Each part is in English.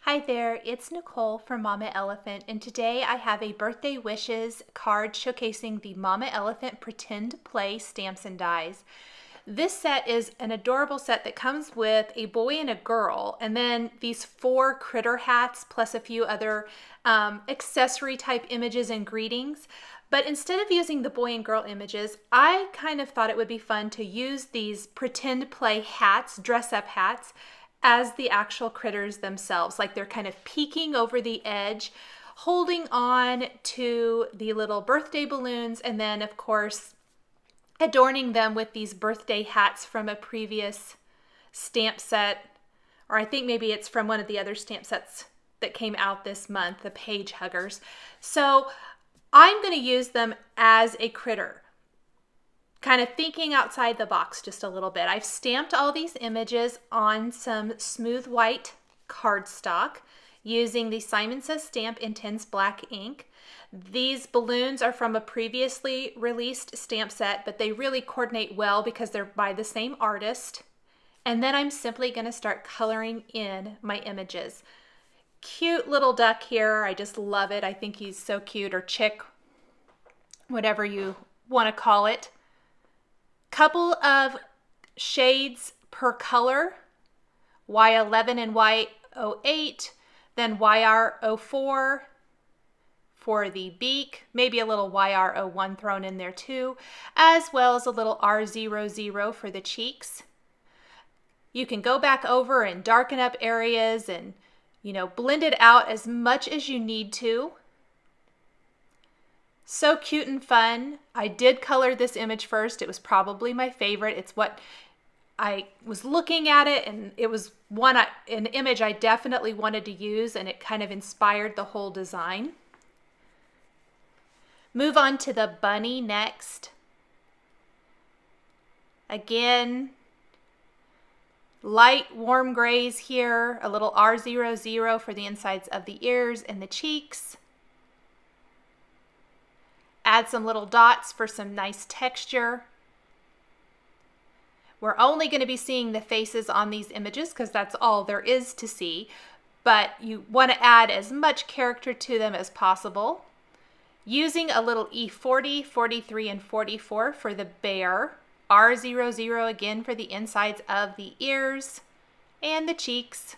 Hi there, it's Nicole from Mama Elephant, and today I have a birthday wishes card showcasing the Mama Elephant Pretend Play stamps and dies. This set is an adorable set that comes with a boy and a girl, and then these 4 critter hats plus a few other accessory type images and greetings. But instead of using the boy and girl images, I kind of thought it would be fun to use these pretend play hats, dress up hats, as the actual critters themselves. Like they're kind of peeking over the edge, holding on to the little birthday balloons, and then of course adorning them with these birthday hats from a previous stamp set, or I think maybe it's from one of the other stamp sets that came out this month, the Page Huggers. So I'm going to use them as a critter, kind of thinking outside the box just a little bit. I've stamped all these images on some smooth white cardstock using the Simon Says Stamp Intense Black ink. These balloons are from a previously released stamp set, but they really coordinate well because they're by the same artist. And then I'm simply going to start coloring in my images. Cute little duck here. I just love it. I think he's so cute, or chick, whatever you want to call it. Couple of shades per color, Y11 and Y08, then YR04 for the beak, maybe a little YR01 thrown in there too, as well as a little R00 for the cheeks. You can go back over and darken up areas and, blend it out as much as you need to. So cute and fun. I did color this image first. It was probably my favorite. It's what I was looking at it, and it was an image I definitely wanted to use, and it kind of inspired the whole design. Move on to the bunny next. Again, light warm grays here, a little R00 for the insides of the ears and the cheeks. Add some little dots for some nice texture. We're only going to be seeing the faces on these images because that's all there is to see, but you want to add as much character to them as possible. Using a little E40, 43, and 44 for the bear, R00 again for the insides of the ears and the cheeks.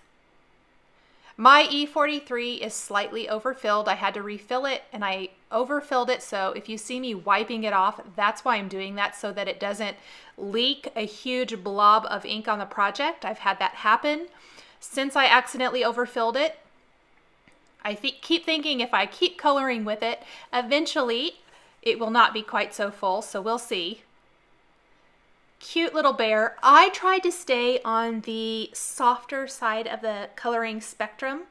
My E43 is slightly overfilled. I had to refill it and I overfilled it, so if you see me wiping it off, that's why I'm doing that, so that it doesn't leak a huge blob of ink on the project. I've had that happen since I accidentally overfilled it. I keep thinking if I keep coloring with it, eventually it will not be quite so full, so we'll see. Cute little bear. I tried to stay on the softer side of the coloring spectrum,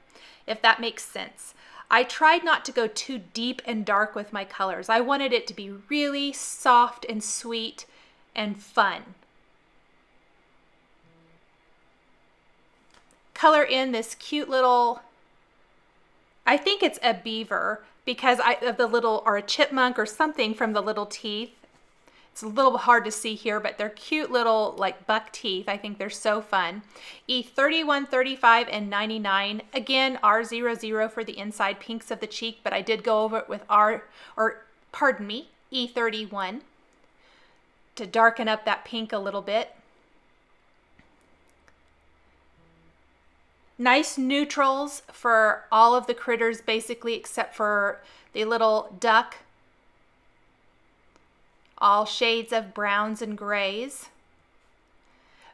if that makes sense. I tried not to go too deep and dark with my colors. I wanted it to be really soft and sweet and fun. Color in this cute little, I think it's a beaver because of the little, or a chipmunk or something from the little teeth. It's a little hard to see here, but they're cute little like buck teeth. I think they're so fun. E31, 35, and 99. Again, R00 for the inside pinks of the cheek, but I did go over it with E31 to darken up that pink a little bit. Nice neutrals for all of the critters basically, except for the little duck. All shades of browns and grays.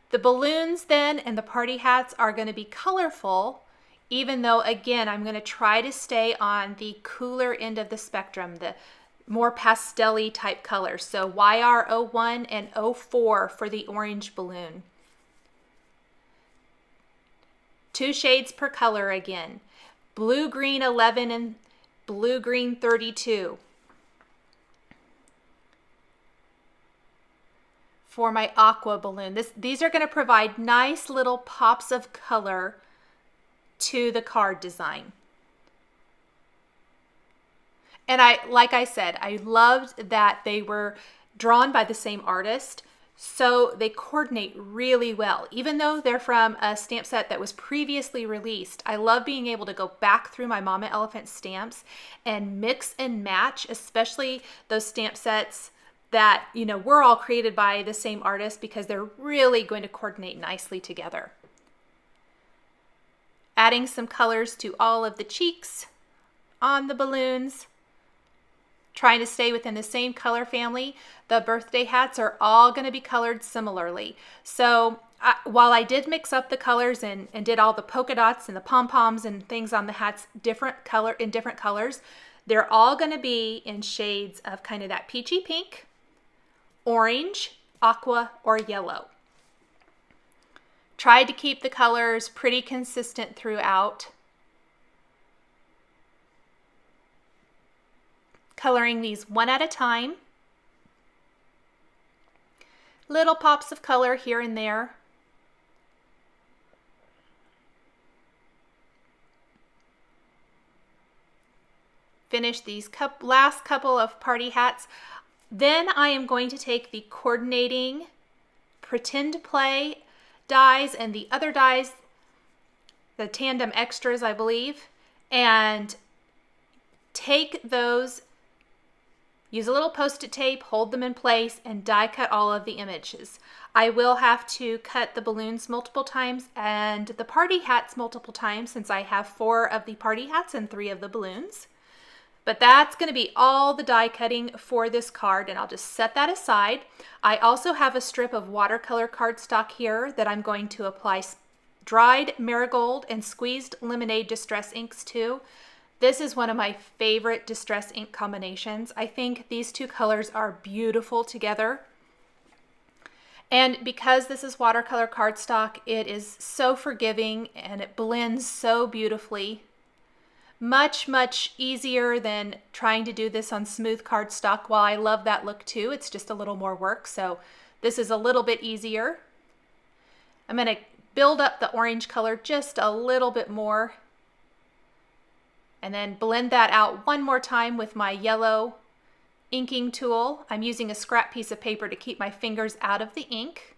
The balloons then and the party hats are going to be colorful, even though again I'm going to try to stay on the cooler end of the spectrum, the more pastel-y type colors. So YR01 and 04 for the orange balloon. 2 shades per color again. Blue-green 11 and blue-green 32. For my aqua balloon. These are going to provide nice little pops of color to the card design. And like I said, I loved that they were drawn by the same artist. So they coordinate really well. Even though they're from a stamp set that was previously released, I love being able to go back through my Mama Elephant stamps and mix and match, especially those stamp sets that, you know, were all created by the same artist, because they're really going to coordinate nicely together. Adding some colors to all of the cheeks on the balloons. Trying to stay within the same color family. The birthday hats are all going to be colored similarly. So while I did mix up the colors and did all the polka dots and the pom-poms and things on the hats in different colors, they're all going to be in shades of kind of that peachy pink, orange, aqua, or yellow. Tried to keep the colors pretty consistent throughout. Coloring these one at a time. Little pops of color here and there. Finish these last couple of party hats. Then I am going to take the coordinating Pretend Play dies and the other dies, the Tandem Extras, I believe, and take those, use a little Post-it tape, hold them in place, and die cut all of the images. I will have to cut the balloons multiple times and the party hats multiple times, since I have 4 of the party hats and 3 of the balloons. But that's going to be all the die cutting for this card, and I'll just set that aside. I also have a strip of watercolor cardstock here that I'm going to apply dried marigold and squeezed lemonade distress inks to. This is one of my favorite distress ink combinations. I think these two colors are beautiful together. And because this is watercolor cardstock, it is so forgiving and it blends so beautifully. Much, much easier than trying to do this on smooth cardstock. While I love that look too, it's just a little more work. So this is a little bit easier. I'm going to build up the orange color just a little bit more. And then blend that out one more time with my yellow inking tool. I'm using a scrap piece of paper to keep my fingers out of the ink.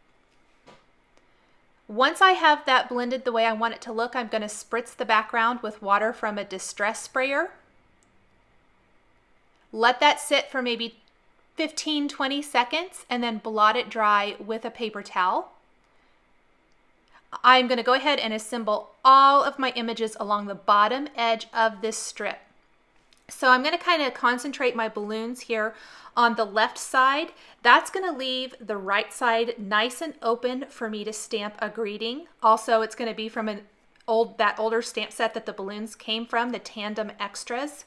Once I have that blended the way I want it to look, I'm going to spritz the background with water from a distress sprayer. Let that sit for maybe 15-20 seconds and then blot it dry with a paper towel. I'm going to go ahead and assemble all of my images along the bottom edge of this strip. So I'm going to kind of concentrate my balloons here on the left side. That's going to leave the right side nice and open for me to stamp a greeting. Also, it's going to be from that older stamp set that the balloons came from, the Tandem Extras.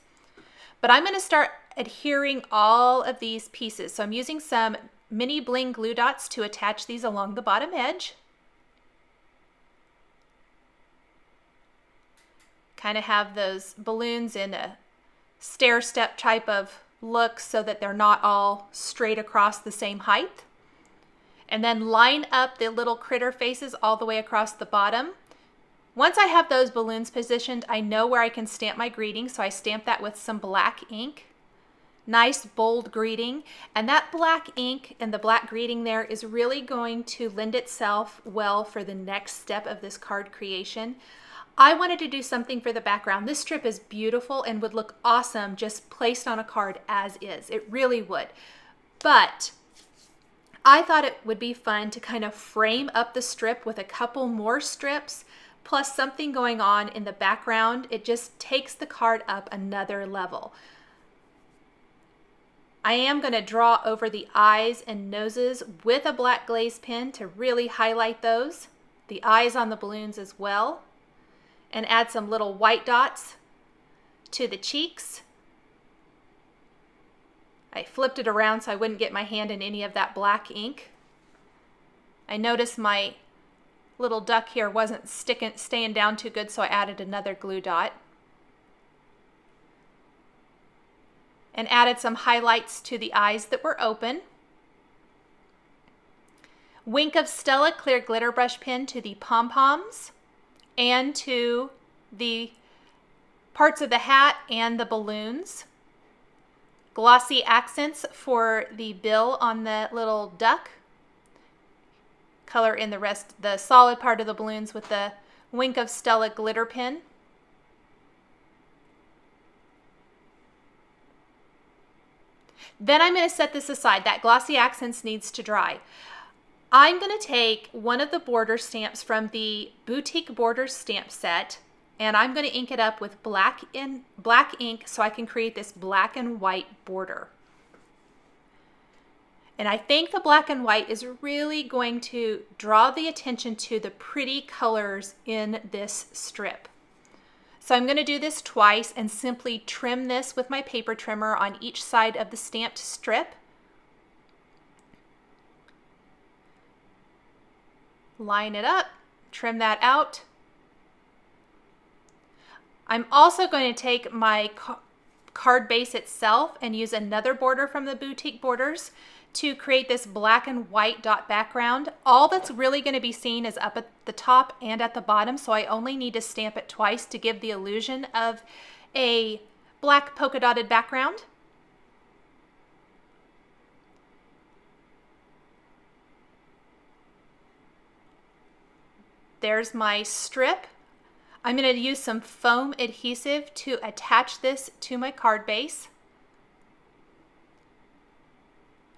But I'm going to start adhering all of these pieces. So I'm using some mini bling glue dots to attach these along the bottom edge. Kind of have those balloons in a stair-step type of look so that they're not all straight across the same height. And then line up the little critter faces all the way across the bottom. Once I have those balloons positioned, I know where I can stamp my greeting, so I stamp that with some black ink. Nice bold greeting, and that black ink and the black greeting there is really going to lend itself well for the next step of this card creation. I wanted to do something for the background. This strip is beautiful and would look awesome just placed on a card as is. It really would. But I thought it would be fun to kind of frame up the strip with a couple more strips plus something going on in the background. It just takes the card up another level. I am going to draw over the eyes and noses with a black glaze pen to really highlight those. The eyes on the balloons as well. And add some little white dots to the cheeks. I flipped it around so I wouldn't get my hand in any of that black ink. I noticed my little duck here wasn't staying down too good, so I added another glue dot. And added some highlights to the eyes that were open. Wink of Stella clear glitter brush pen to the pom-poms and to the parts of the hat and the balloons. Glossy accents for the bill on the little duck. color in the solid part of the balloons with the Wink of Stella glitter pen. Then I'm going to set this aside. That Glossy Accents needs to dry. I'm going to take one of the border stamps from the Boutique Borders stamp set, and I'm going to ink it up with black ink so I can create this black and white border. And I think the black and white is really going to draw the attention to the pretty colors in this strip. So I'm going to do this twice and simply trim this with my paper trimmer on each side of the stamped strip. Line it up, trim that out. I'm also going to take my card base itself and use another border from the Boutique Borders to create this black and white dot background. All that's really going to be seen is up at the top and at the bottom, so I only need to stamp it twice to give the illusion of a black polka dotted background. There's my strip. I'm going to use some foam adhesive to attach this to my card base.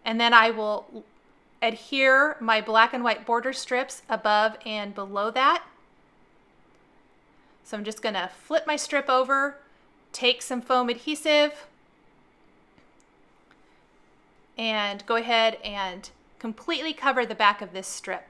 And then I will adhere my black and white border strips above and below that. So I'm just going to flip my strip over, take some foam adhesive, and go ahead and completely cover the back of this strip.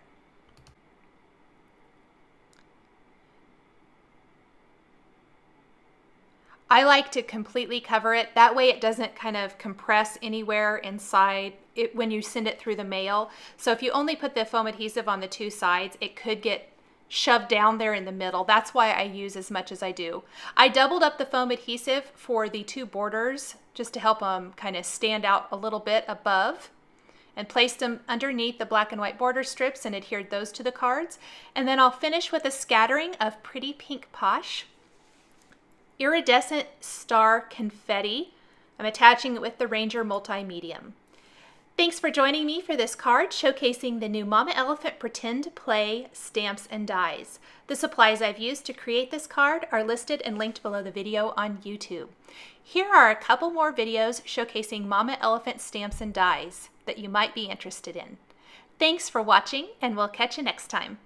I like to completely cover it. That way it doesn't kind of compress anywhere inside it when you send it through the mail. So if you only put the foam adhesive on the two sides, it could get shoved down there in the middle. That's why I use as much as I do. I doubled up the foam adhesive for the two borders just to help them kind of stand out a little bit above, and placed them underneath the black and white border strips and adhered those to the cards. And then I'll finish with a scattering of Pretty Pink Posh Iridescent Star Confetti. I'm attaching it with the Ranger Multi-Medium. Thanks for joining me for this card showcasing the new Mama Elephant Pretend Play stamps and dies. The supplies I've used to create this card are listed and linked below the video on YouTube. Here are a couple more videos showcasing Mama Elephant stamps and dies that you might be interested in. Thanks for watching, and we'll catch you next time.